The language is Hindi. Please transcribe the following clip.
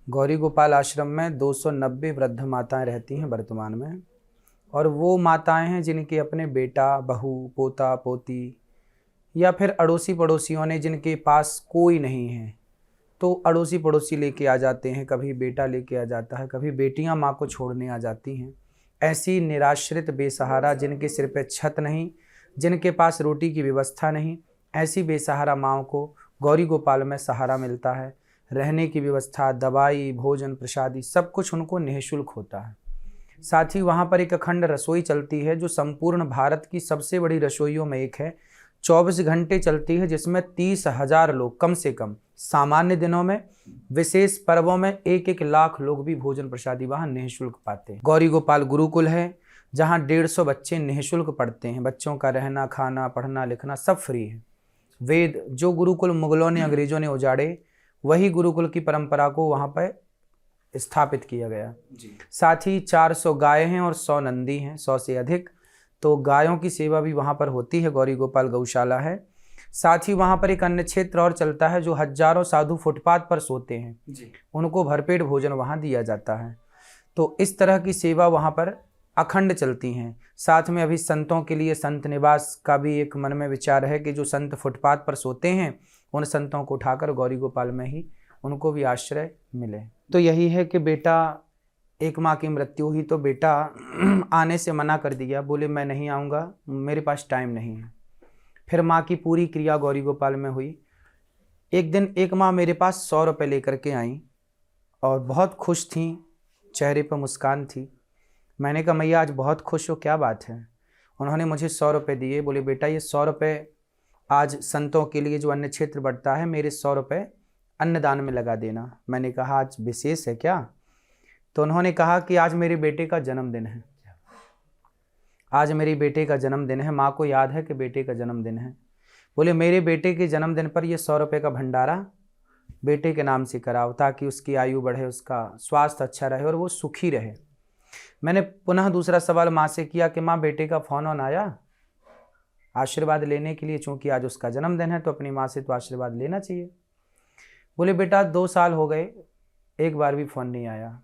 गौरी गोपाल आश्रम में 290 वृद्ध माताएं रहती हैं वर्तमान में। और वो माताएं हैं जिनके अपने बेटा, बहू, पोता, पोती या फिर अड़ोसी पड़ोसियों ने जिनके पास कोई नहीं है, तो अड़ोसी पड़ोसी लेके आ जाते हैं, कभी बेटा लेके आ जाता है, कभी बेटियां माँ को छोड़ने आ जाती हैं। ऐसी निराश्रित बेसहारा, जिनके सिर पे छत नहीं, जिनके पास रोटी की व्यवस्था नहीं, ऐसी बेसहारा माँओं को गौरी गोपाल में सहारा मिलता है। रहने की व्यवस्था, दवाई, भोजन, प्रसादी सब कुछ उनको निःशुल्क होता है। साथ ही वहाँ पर एक अखंड रसोई चलती है जो संपूर्ण भारत की सबसे बड़ी रसोइयों में एक है। 24 घंटे चलती है, जिसमें 30,000 लोग कम से कम सामान्य दिनों में, विशेष पर्वों में 1-1 लाख लोग भी भोजन प्रसादी वहाँ निःशुल्क पाते हैं। गौरी गोपाल गुरुकुल है जहाँ 150 बच्चे निःशुल्क पढ़ते हैं। बच्चों का रहना, खाना, पढ़ना, लिखना सब फ्री है। वेद, जो गुरुकुल मुगलों ने, अंग्रेजों ने उजाड़े, वही गुरुकुल की परंपरा को वहाँ पर स्थापित किया गया जी। साथ ही 400 गाय हैं और 100 नंदी हैं, 100 से अधिक। तो गायों की सेवा भी वहाँ पर होती है। गौरी गोपाल गौशाला है। साथ ही वहाँ पर एक अन्य क्षेत्र और चलता है जो हजारों साधु फुटपाथ पर सोते हैं जी। उनको भरपेट भोजन वहाँ दिया जाता है। तो इस तरह की सेवा वहाँ पर अखंड चलती हैं। साथ में अभी संतों के लिए संत निवास का भी एक मन में विचार है कि जो संत फुटपाथ पर सोते हैं उन संतों को उठाकर गौरी गोपाल में ही उनको भी आश्रय मिले। तो यही है कि बेटा, एक माँ की मृत्यु हुई तो बेटा आने से मना कर दिया, बोले मैं नहीं आऊँगा, मेरे पास टाइम नहीं है। फिर माँ की पूरी क्रिया गौरी गोपाल में हुई। एक दिन एक माँ मेरे पास 100 रुपये लेकर के आई और बहुत खुश थी, चेहरे पर मुस्कान थी। मैंने कहा मैया आज बहुत खुश हो, क्या बात है? उन्होंने मुझे 100 रुपये दिए। बोले बेटा ये 100 रुपये आज संतों के लिए जो अन्य क्षेत्र बढ़ता है, मेरे 100 रुपये अन्नदान में लगा देना। मैंने कहा आज विशेष है क्या? तो उन्होंने कहा कि आज मेरे बेटे का जन्मदिन है, आज मेरे बेटे का जन्मदिन है, माँ को याद है कि बेटे का जन्मदिन है। बोले मेरे बेटे के जन्मदिन पर ये 100 रुपये का भंडारा बेटे के नाम से कराओ ताकि उसकी आयु बढ़े, उसका स्वास्थ्य अच्छा रहे और वो सुखी रहे। मैंने पुनः दूसरा सवाल माँ से किया कि माँ बेटे का फ़ोन ऑन आया आशीर्वाद लेने के लिए? चूँकि आज उसका जन्मदिन है तो अपनी माँ से तो आशीर्वाद लेना चाहिए। बोले बेटा 2 साल हो गए, एक बार भी फ़ोन नहीं आया।